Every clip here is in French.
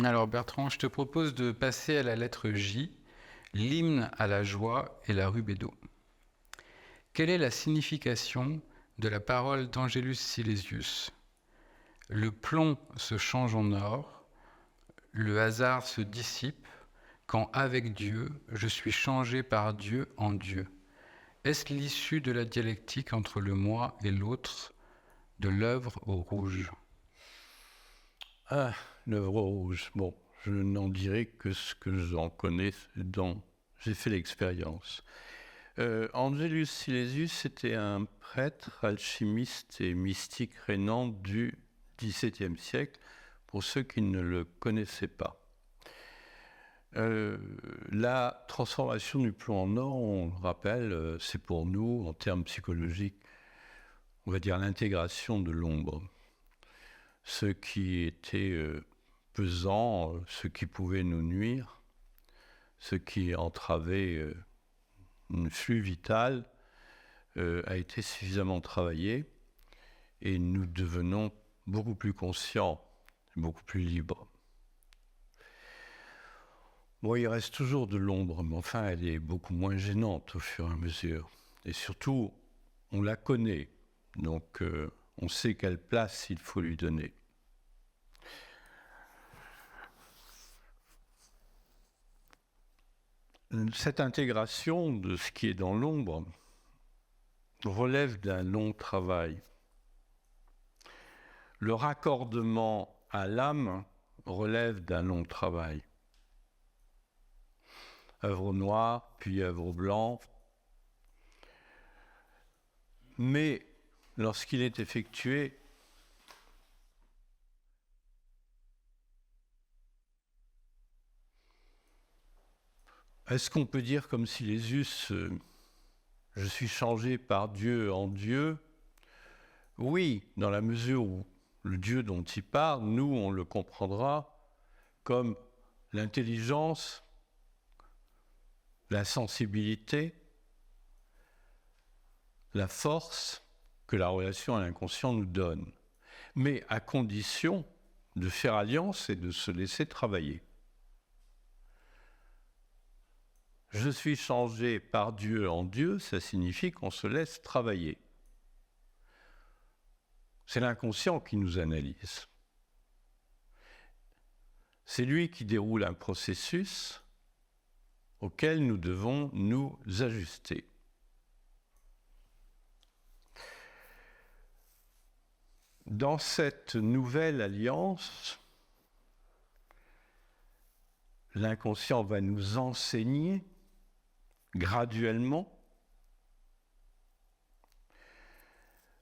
Alors Bertrand, je te propose de passer à la lettre J, l'hymne à la joie et la rubédo. Quelle est la signification de la parole d'Angelus Silesius? Le plomb se change en or, le hasard se dissipe, quand avec Dieu, je suis changé par Dieu en Dieu. Est-ce l'issue de la dialectique entre le moi et l'autre, de l'œuvre au rouge? Ah, l'œuvre rouge. Bon, je n'en dirai que ce que j'en connais, dont j'ai fait l'expérience. Angelus Silesius était un prêtre, alchimiste et mystique rénant du XVIIe siècle, pour ceux qui ne le connaissaient pas. La transformation du plomb en or, on le rappelle, c'est pour nous, en termes psychologiques, on va dire l'intégration de l'ombre. Ce qui était pesant, ce qui pouvait nous nuire, ce qui entravait un flux vital, a été suffisamment travaillé et nous devenons beaucoup plus conscients, beaucoup plus libres. Bon, il reste toujours de l'ombre, mais enfin, elle est beaucoup moins gênante au fur et à mesure. Et surtout, on la connaît, donc on sait quelle place il faut lui donner. Cette intégration de ce qui est dans l'ombre relève d'un long travail. Le raccordement à l'âme relève d'un long travail. Œuvre noire, puis œuvre blanc. Mais lorsqu'il est effectué, est-ce qu'on peut dire comme Silesius, je suis changé par Dieu en Dieu? Oui, dans la mesure où le Dieu dont il parle, nous, on le comprendra comme l'intelligence, la sensibilité, la force que la relation à l'inconscient nous donne, mais à condition de faire alliance et de se laisser travailler. Je suis changé par Dieu en Dieu, ça signifie qu'on se laisse travailler. C'est l'inconscient qui nous analyse. C'est lui qui déroule un processus auquel nous devons nous ajuster. Dans cette nouvelle alliance, l'inconscient va nous enseigner graduellement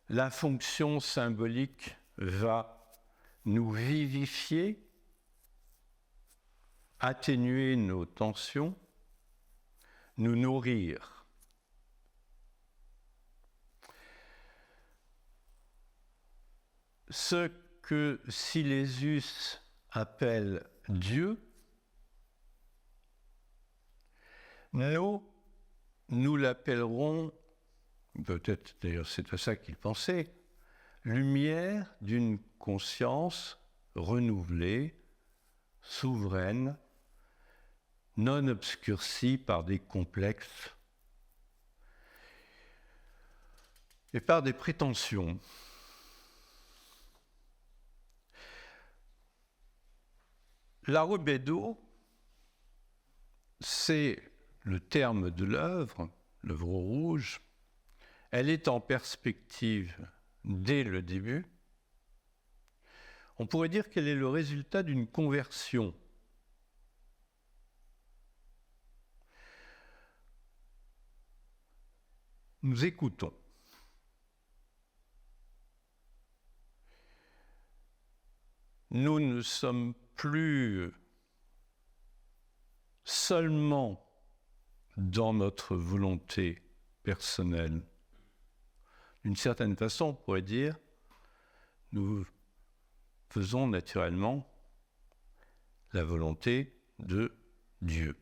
la fonction symbolique va nous vivifier, atténuer nos tensions, nous nourrir. Ce que Silesius appelle Dieu, nous l'appellerons, peut-être d'ailleurs c'est à ça qu'il pensait, lumière d'une conscience renouvelée, souveraine, non obscurcie par des complexes et par des prétentions. La rubédo, c'est le terme de l'œuvre rouge. Elle est en perspective dès le début. On pourrait dire qu'elle est le résultat d'une conversion. Nous écoutons. Nous ne sommes plus seulement dans notre volonté personnelle. D'une certaine façon, on pourrait dire, nous faisons naturellement la volonté de Dieu.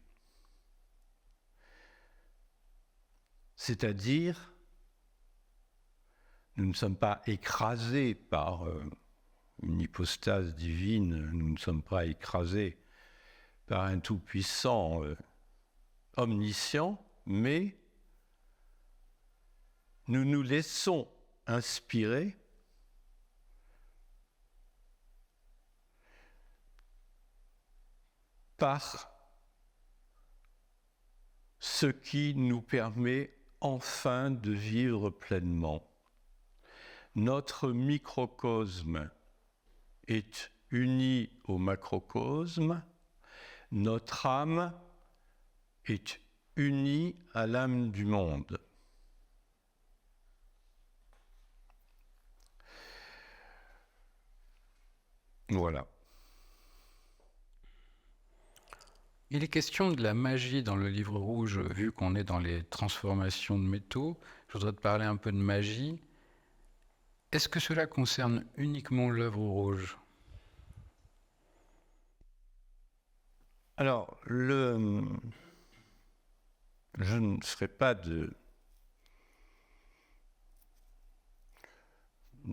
C'est-à-dire, nous ne sommes pas écrasés par une hypostase divine, nous ne sommes pas écrasés par un tout-puissant omniscient, mais nous nous laissons inspirer par ce qui nous permet enfin de vivre pleinement. Notre microcosme est uni au macrocosme, notre âme est unie à l'âme du monde. Voilà. Il est question de la magie dans le livre rouge, vu qu'on est dans les transformations de métaux. Je voudrais te parler un peu de magie. Est-ce que cela concerne uniquement l'œuvre rouge? Alors, je ne ferai pas de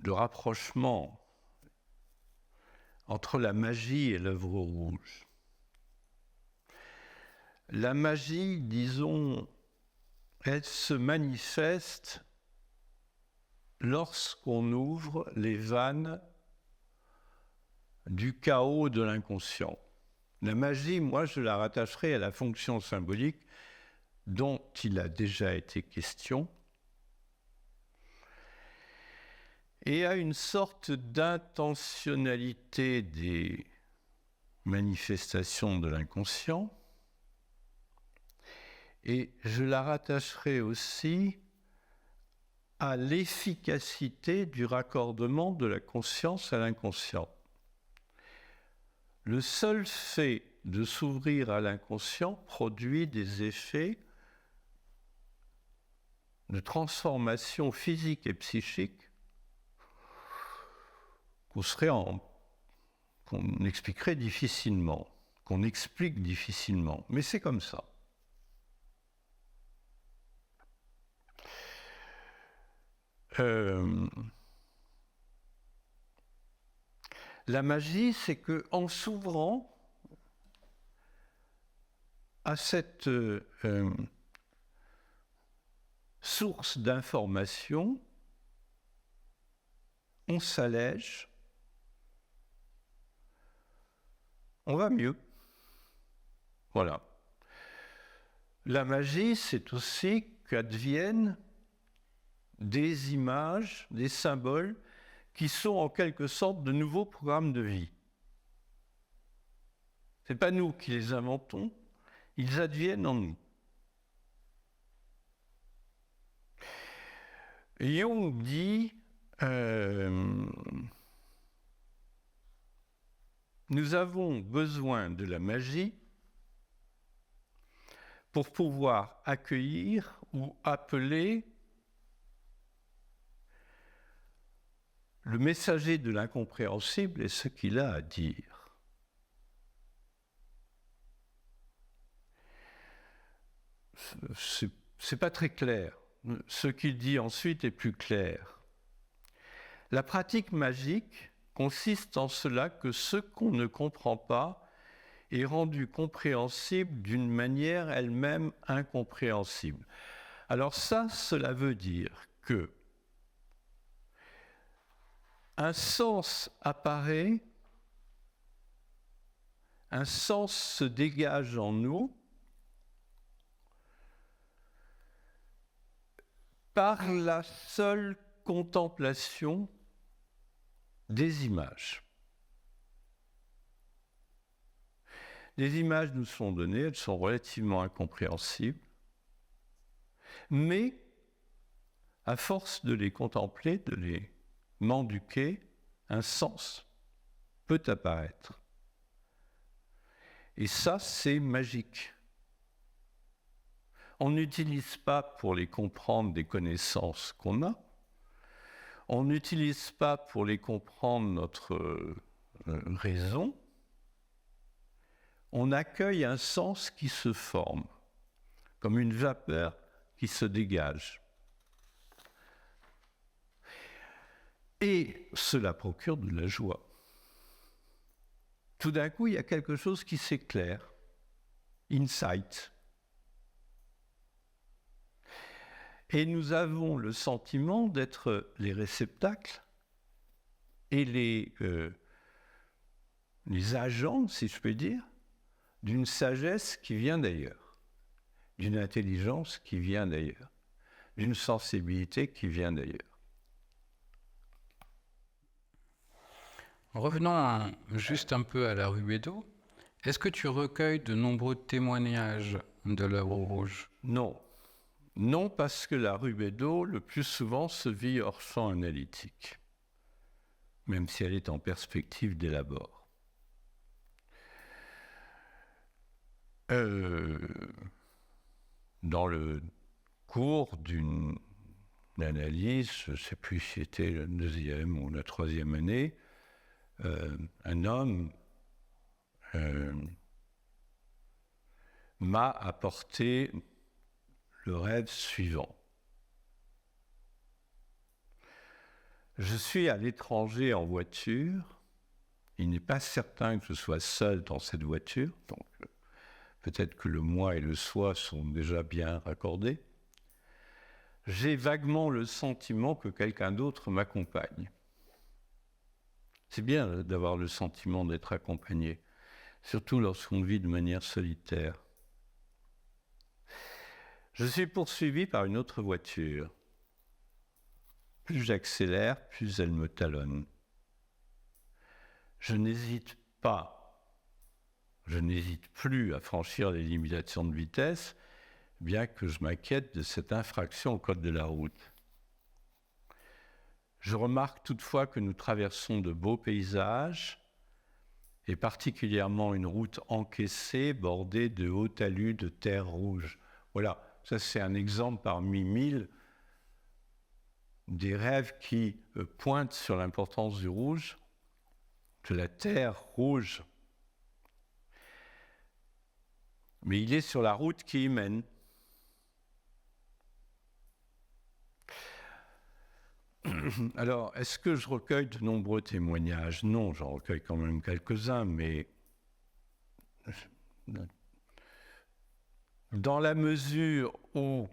rapprochement entre la magie et l'œuvre rouge. La magie, disons, elle se manifeste lorsqu'on ouvre les vannes du chaos de l'inconscient. La magie, moi, je la rattacherai à la fonction symbolique dont il a déjà été question et à une sorte d'intentionnalité des manifestations de l'inconscient. Et je la rattacherai aussi à l'efficacité du raccordement de la conscience à l'inconscient. Le seul fait de s'ouvrir à l'inconscient produit des effets de transformation physique et psychique qu'on expliquerait difficilement, qu'on explique difficilement. Mais c'est comme ça. La magie, c'est qu'en s'ouvrant à cette source d'information, on s'allège, on va mieux. Voilà. La magie, c'est aussi qu'adviennent des images, des symboles qui sont en quelque sorte de nouveaux programmes de vie. Ce n'est pas nous qui les inventons, ils adviennent en nous. Jung dit nous avons besoin de la magie pour pouvoir accueillir ou appeler le messager de l'incompréhensible et ce qu'il a à dire. C'est pas très clair. Ce qu'il dit ensuite est plus clair. La pratique magique consiste en cela que ce qu'on ne comprend pas est rendu compréhensible d'une manière elle-même incompréhensible. Alors ça, cela veut dire que un sens apparaît, un sens se dégage en nous par la seule contemplation des images. Les images nous sont données, elles sont relativement incompréhensibles, mais à force de les contempler, de les mendiquer, un sens peut apparaître. Et ça, c'est magique. On n'utilise pas pour les comprendre des connaissances qu'on a, on n'utilise pas pour les comprendre notre raison, on accueille un sens qui se forme, comme une vapeur qui se dégage. Et cela procure de la joie. tout d'un coup, il y a quelque chose qui s'éclaire. Insight. Et nous avons le sentiment d'être les réceptacles et les agents, si je peux dire, d'une sagesse qui vient d'ailleurs, d'une intelligence qui vient d'ailleurs, d'une sensibilité qui vient d'ailleurs. Revenons juste un peu à la Rubedo. Est-ce que tu recueilles de nombreux témoignages de l'œuvre rouge? Non. Non, parce que la Rubedo, le plus souvent, se vit hors champ analytique, même si elle est en perspective dès l'abord. Dans le cours d'une analyse, je ne sais plus si c'était la 2e ou la 3e année, un homme m'a apporté le rêve suivant. Je suis à l'étranger en voiture. Il n'est pas certain que je sois seul dans cette voiture, donc peut-être que le moi et le soi sont déjà bien raccordés. J'ai vaguement le sentiment que quelqu'un d'autre m'accompagne. C'est bien d'avoir le sentiment d'être accompagné, surtout lorsqu'on vit de manière solitaire. Je suis poursuivi par une autre voiture. Plus j'accélère, plus elle me talonne. Je n'hésite plus à franchir les limitations de vitesse, bien que je m'inquiète de cette infraction au code de la route. Je remarque toutefois que nous traversons de beaux paysages, et particulièrement une route encaissée, bordée de hauts talus de terre rouge. Voilà, ça c'est un exemple parmi 1000 des rêves qui pointent sur l'importance du rouge, de la terre rouge. Mais il est sur la route qui y mène. Alors, est-ce que je recueille de nombreux témoignages? Non, j'en recueille quand même quelques-uns, mais dans la mesure où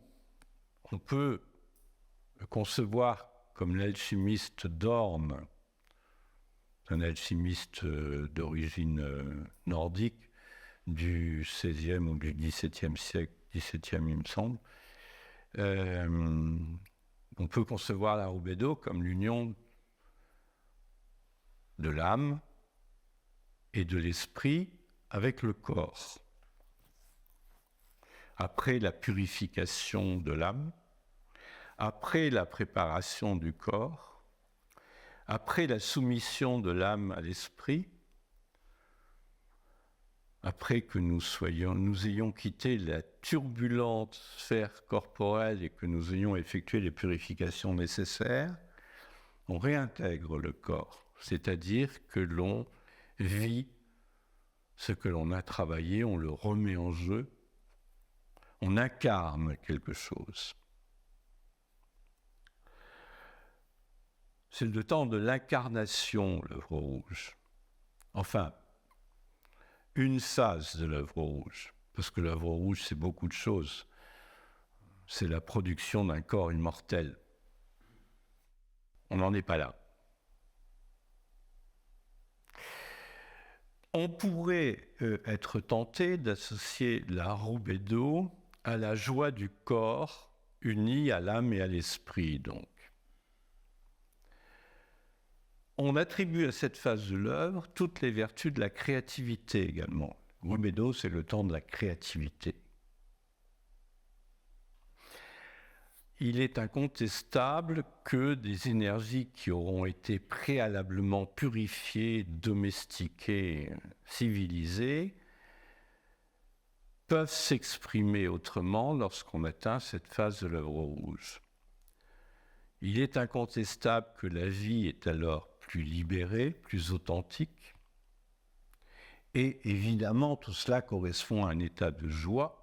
on peut concevoir comme l'alchimiste Dorn, un alchimiste d'origine nordique du XVIe ou du XVIIe siècle, XVIIe il me semble, on peut concevoir la Rubedo comme l'union de l'âme et de l'esprit avec le corps. Après la purification de l'âme, après la préparation du corps, après la soumission de l'âme à l'esprit, après que nous ayons quitté la turbulente sphère corporelle et que nous ayons effectué les purifications nécessaires, on réintègre le corps, c'est-à-dire que l'on vit ce que l'on a travaillé, on le remet en jeu, on incarne quelque chose. C'est le temps de l'incarnation, l'œuvre rouge. Enfin, une phase de l'œuvre rouge, parce que l'œuvre rouge, c'est beaucoup de choses. C'est la production d'un corps immortel. On n'en est pas là. On pourrait être tenté d'associer la Rubedo à la joie du corps unie à l'âme et à l'esprit, donc. On attribue à cette phase de l'œuvre toutes les vertus de la créativité également. Rubedo, c'est le temps de la créativité. Il est incontestable que des énergies qui auront été préalablement purifiées, domestiquées, civilisées, peuvent s'exprimer autrement lorsqu'on atteint cette phase de l'œuvre rouge. Il est incontestable que la vie est alors plus libérée, plus authentique, et évidemment tout cela correspond à un état de joie.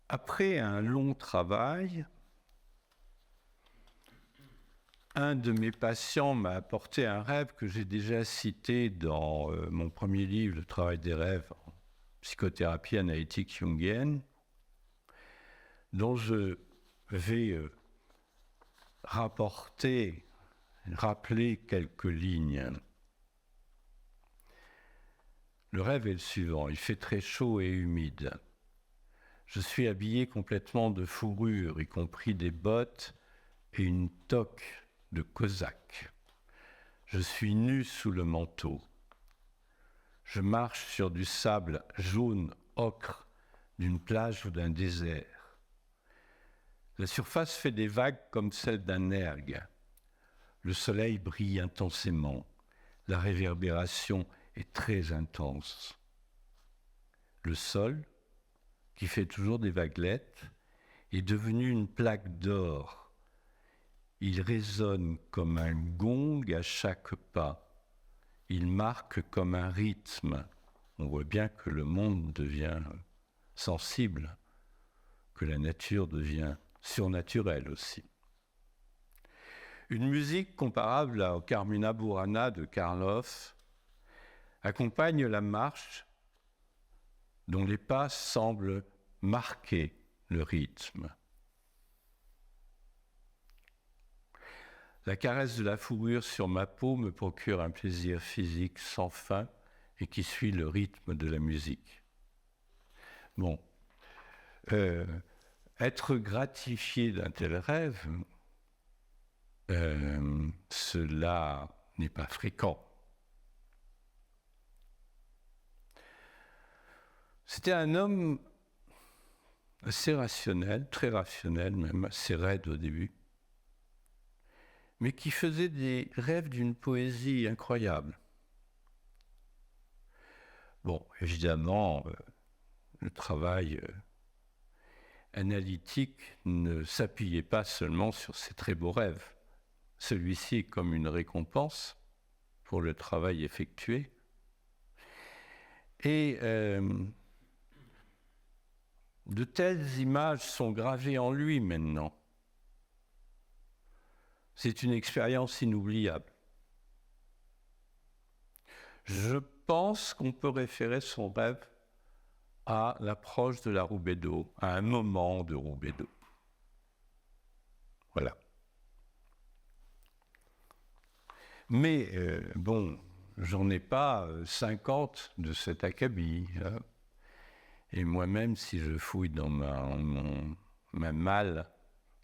Après un long travail, un de mes patients m'a apporté un rêve que j'ai déjà cité dans mon premier livre, Le travail des rêves, en psychothérapie analytique jungienne, dont je vais rappeler quelques lignes. Le rêve est le suivant. Il fait très chaud et humide. Je suis habillé complètement de fourrure, y compris des bottes et une toque de cosaque. Je suis nu sous le manteau. Je marche sur du sable jaune ocre d'une plage ou d'un désert. La surface fait des vagues comme celle d'un ergue. Le soleil brille intensément. La réverbération est très intense. Le sol, qui fait toujours des vaguelettes, est devenu une plaque d'or. Il résonne comme un gong à chaque pas. Il marque comme un rythme. On voit bien que le monde devient sensible, que la nature devient surnaturelle aussi. Une musique comparable au Carmina Burana de Karloff accompagne la marche dont les pas semblent marquer le rythme. La caresse de la fourrure sur ma peau me procure un plaisir physique sans fin et qui suit le rythme de la musique. Bon, être gratifié d'un tel rêve, cela n'est pas fréquent. C'était un homme assez rationnel, très rationnel, même assez raide au début, mais qui faisait des rêves d'une poésie incroyable. Bon, évidemment, le travail analytique ne s'appuyait pas seulement sur ces très beaux rêves. Celui-ci est comme une récompense pour le travail effectué. Et de telles images sont gravées en lui maintenant. C'est une expérience inoubliable. Je pense qu'on peut référer son rêve à l'approche de la Roubedo, à un moment de Roubedo. Voilà. Mais bon, j'en ai pas 50 de cet acabit. Hein. Et moi-même, si je fouille dans ma malle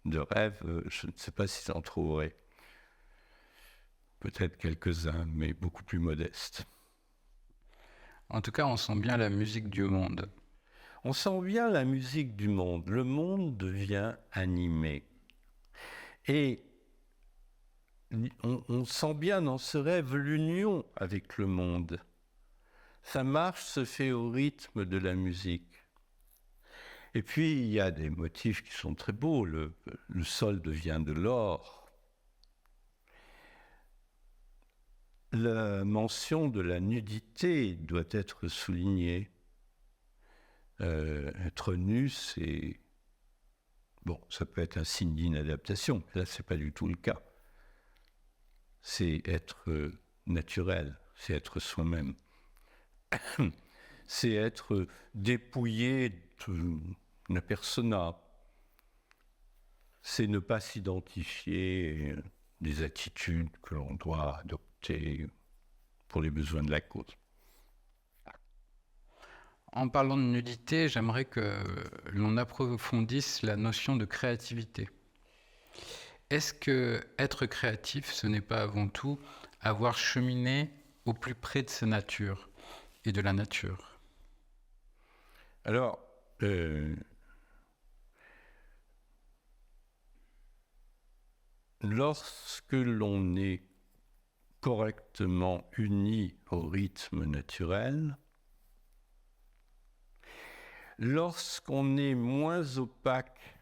de rêve, je ne sais pas si j'en trouverai. Peut-être quelques-uns, mais beaucoup plus modestes. En tout cas, on sent bien la musique du monde. On sent bien la musique du monde. Le monde devient animé. Et on sent bien dans ce rêve l'union avec le monde. Sa marche se fait au rythme de la musique. Et puis, il y a des motifs qui sont très beaux. Le sol devient de l'or. La mention de la nudité doit être soulignée. Être nu, c'est... Bon, ça peut être un signe d'inadaptation. Là, ce n'est pas du tout le cas. C'est être naturel, c'est être soi-même. C'est être dépouillé de la persona. C'est ne pas s'identifier des attitudes que l'on doit adopter pour les besoins de la cause. En parlant de nudité, j'aimerais que l'on approfondisse la notion de créativité. Est-ce que être créatif, ce n'est pas avant tout avoir cheminé au plus près de sa nature et de la nature? Alors, lorsque l'on est correctement uni au rythme naturel, lorsqu'on est moins opaque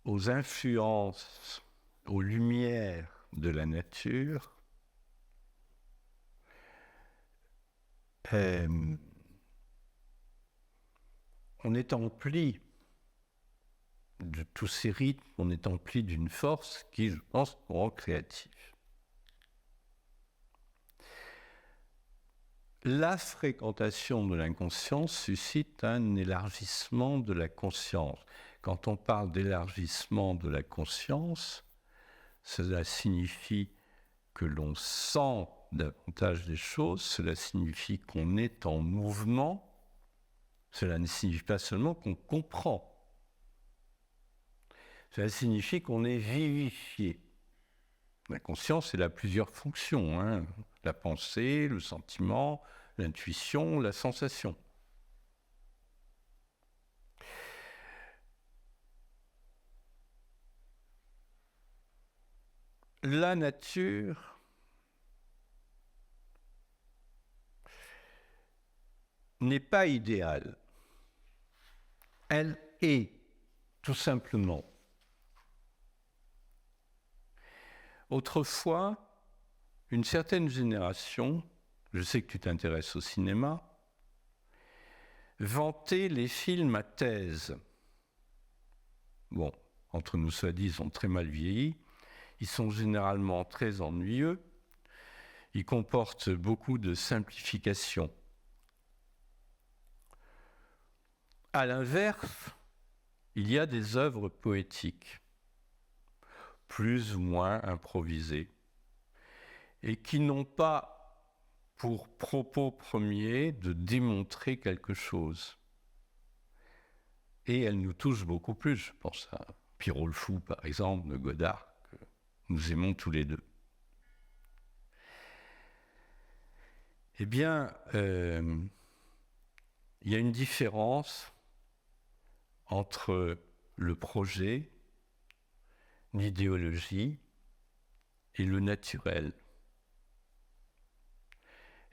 aux influences, aux lumières de la nature, on est empli de tous ces rythmes, on est empli d'une force qui, je pense, nous rend créatifs. La fréquentation de l'inconscient suscite un élargissement de la conscience. Quand on parle d'élargissement de la conscience, cela signifie que l'on sent davantage des choses, cela signifie qu'on est en mouvement, cela ne signifie pas seulement qu'on comprend. Cela signifie qu'on est vivifié. La conscience, elle a plusieurs fonctions, hein. La pensée, le sentiment, l'intuition, la sensation. La nature n'est pas idéale. Elle est, tout simplement. Autrefois, une certaine génération, je sais que tu t'intéresses au cinéma, vantait les films à thèse. Bon, entre nous soit dit, ils ont très mal vieilli. Ils sont généralement très ennuyeux. Ils comportent beaucoup de simplifications. À l'inverse, il y a des œuvres poétiques, plus ou moins improvisées, et qui n'ont pas pour propos premier de démontrer quelque chose. Et elles nous touchent beaucoup plus. Je pense à Pierrot le Fou, par exemple, de Godard, que nous aimons tous les deux. Eh bien, il y a une différence entre le projet, l'idéologie et le naturel.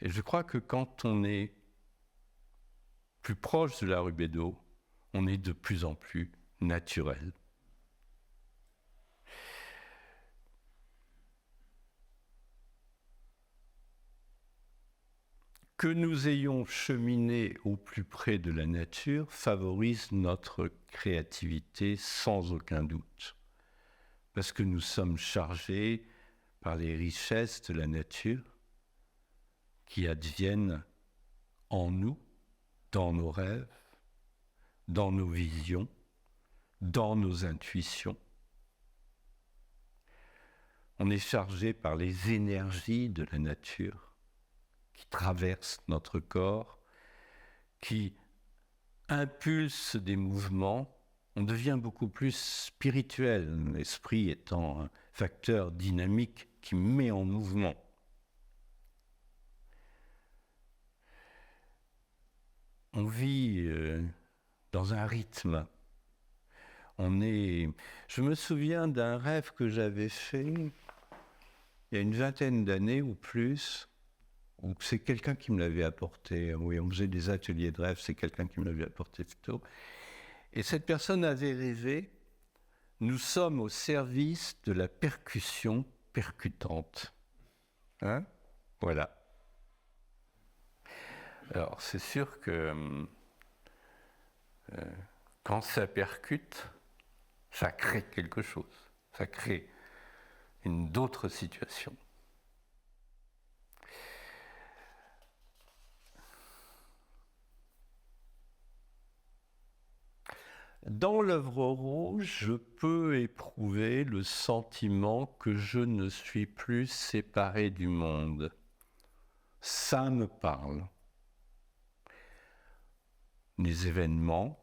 Et je crois que quand on est plus proche de la rue Bédot, on est de plus en plus naturel. Que nous ayons cheminé au plus près de la nature favorise notre créativité sans aucun doute, parce que nous sommes chargés par les richesses de la nature qui adviennent en nous, dans nos rêves, dans nos visions, dans nos intuitions. On est chargé par les énergies de la nature qui traversent notre corps, qui impulsent des mouvements. On devient beaucoup plus spirituel, l'esprit étant un facteur dynamique qui met en mouvement. On vit dans un rythme. Je me souviens d'un rêve que j'avais fait il y a une vingtaine d'années ou plus. C'est quelqu'un qui me l'avait apporté. Oui, on faisait des ateliers de rêve, c'est quelqu'un qui me l'avait apporté plutôt. Et cette personne avait rêvé, nous sommes au service de la percussion percutante. Hein ? Voilà. Alors, c'est sûr que quand ça percute, ça crée quelque chose. Ça crée d'autres situations. Dans l'œuvre rouge, je peux éprouver le sentiment que je ne suis plus séparé du monde. Ça me parle. Les événements,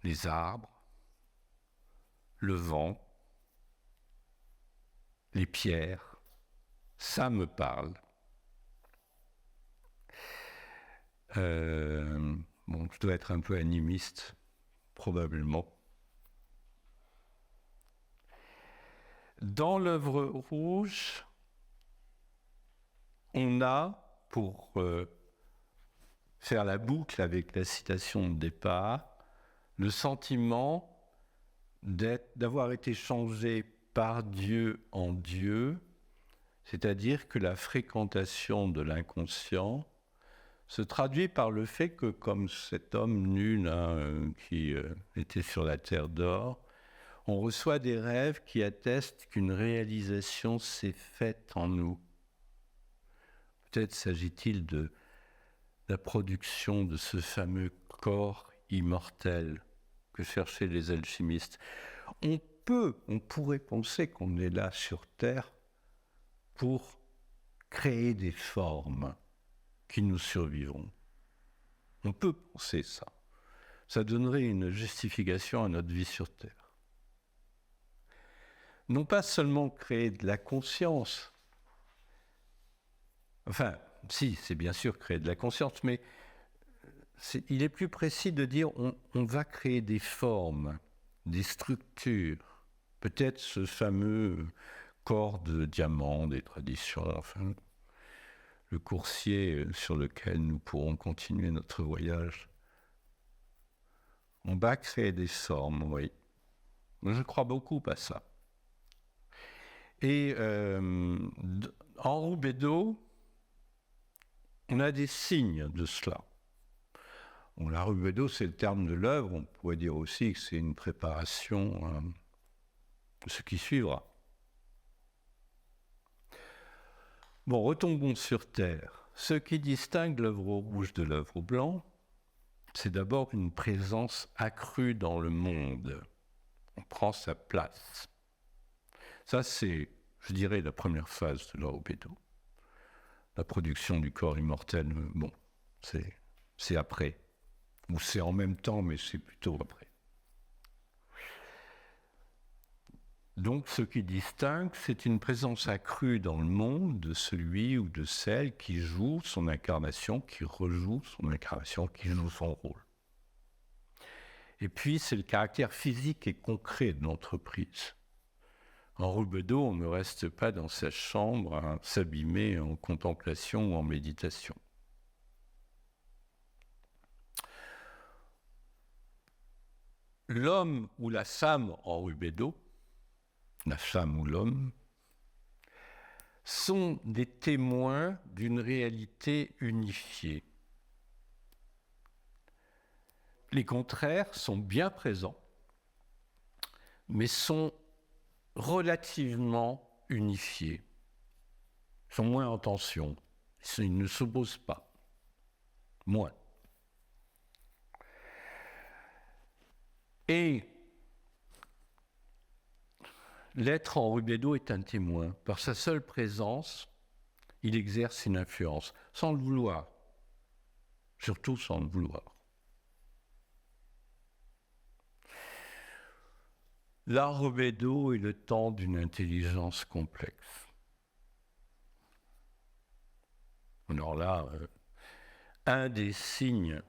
les arbres, le vent, les pierres, ça me parle. Bon, je dois être un peu animiste, probablement. Dans l'œuvre rouge, on a, pour faire la boucle avec la citation de départ, le sentiment d'avoir été changé par Dieu en Dieu, c'est-à-dire que la fréquentation de l'inconscient se traduit par le fait que, comme cet homme nu là, qui était sur la terre d'or, on reçoit des rêves qui attestent qu'une réalisation s'est faite en nous. Peut-être s'agit-il de la production de ce fameux corps immortel que cherchaient les alchimistes. On pourrait penser qu'on est là sur Terre pour créer des formes qui nous survivront. On peut penser ça. Ça donnerait une justification à notre vie sur Terre. Non pas seulement créer de la conscience, enfin, si, c'est bien sûr créer de la conscience, mais il est plus précis de dire on va créer des formes, des structures, peut-être ce fameux corps de diamant des traditions, enfin, le coursier sur lequel nous pourrons continuer notre voyage. On va créer des formes, oui. Je crois beaucoup à ça. Et en Roubedo, on a des signes de cela. Bon, la Roubedo, c'est le terme de l'œuvre. On pourrait dire aussi que c'est une préparation de ce qui suivra. Bon, retombons sur Terre. Ce qui distingue l'œuvre rouge de l'œuvre blanc, c'est d'abord une présence accrue dans le monde. On prend sa place. Ça, c'est, je dirais, la première phase de la Roubedo. La production du corps immortel, bon, c'est après. Ou c'est en même temps, mais c'est plutôt après. Donc, ce qui distingue, c'est une présence accrue dans le monde de celui ou de celle qui joue son incarnation, qui rejoue son incarnation, qui joue son rôle. Et puis, c'est le caractère physique et concret de l'entreprise. En Roubedo, on ne reste pas dans sa chambre à s'abîmer en contemplation ou en méditation. L'homme ou la femme en Roubedo, la femme ou l'homme, sont des témoins d'une réalité unifiée. Les contraires sont bien présents, mais sont relativement unifiés. Ils sont moins en tension. Ils ne s'opposent pas. Moins. Et l'être en Roubedo est un témoin. Par sa seule présence, il exerce une influence, sans le vouloir. Surtout sans le vouloir. L'art Roubedo est le temps d'une intelligence complexe. Alors là, un des signes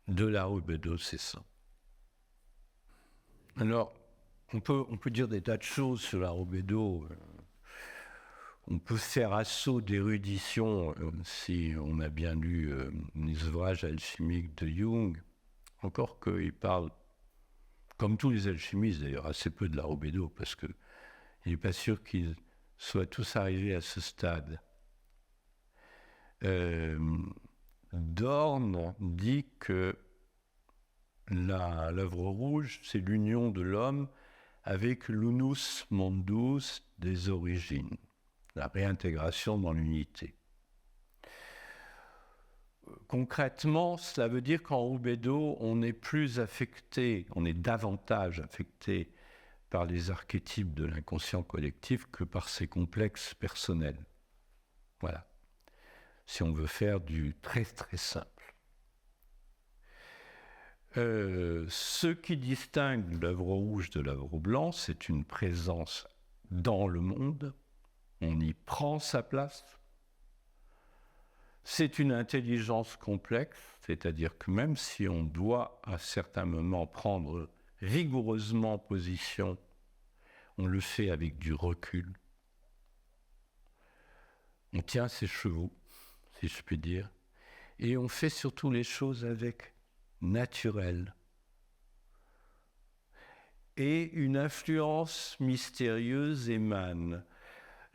de l'art Roubedo, c'est ça. Alors, on peut dire des tas de choses sur l'art Roubedo. On peut faire assaut d'érudition si on a bien lu les ouvrages alchimiques de Jung, encore qu'il parle, comme tous les alchimistes d'ailleurs, assez peu de l'art Roubedo, parce qu'il n'est pas sûr qu'ils soient tous arrivés à ce stade. Dorn dit que l'œuvre rouge, c'est l'union de l'homme avec l'unus mondus des origines, la réintégration dans l'unité. Concrètement, cela veut dire qu'en Roubedo, on est plus affecté, on est davantage affecté par les archétypes de l'inconscient collectif que par ses complexes personnels. Voilà. Si on veut faire du très très simple. Ce qui distingue l'œuvre rouge de l'œuvre blanche, c'est une présence dans le monde, on y prend sa place. C'est une intelligence complexe, c'est-à-dire que même si on doit à certains moments prendre rigoureusement position, on le fait avec du recul. On tient ses chevaux, si je puis dire, et on fait surtout les choses avec naturel. Et une influence mystérieuse émane.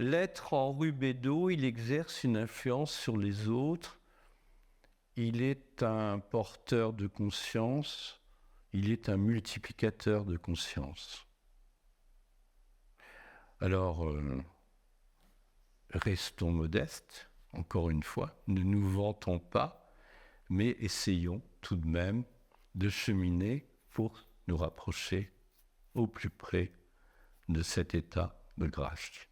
L'être en rubédo, il exerce une influence sur les autres. Il est un porteur de conscience. Il est un multiplicateur de conscience. Alors, restons modestes, encore une fois, ne nous vantons pas, mais essayons tout de même de cheminer pour nous rapprocher au plus près de cet état de grâce.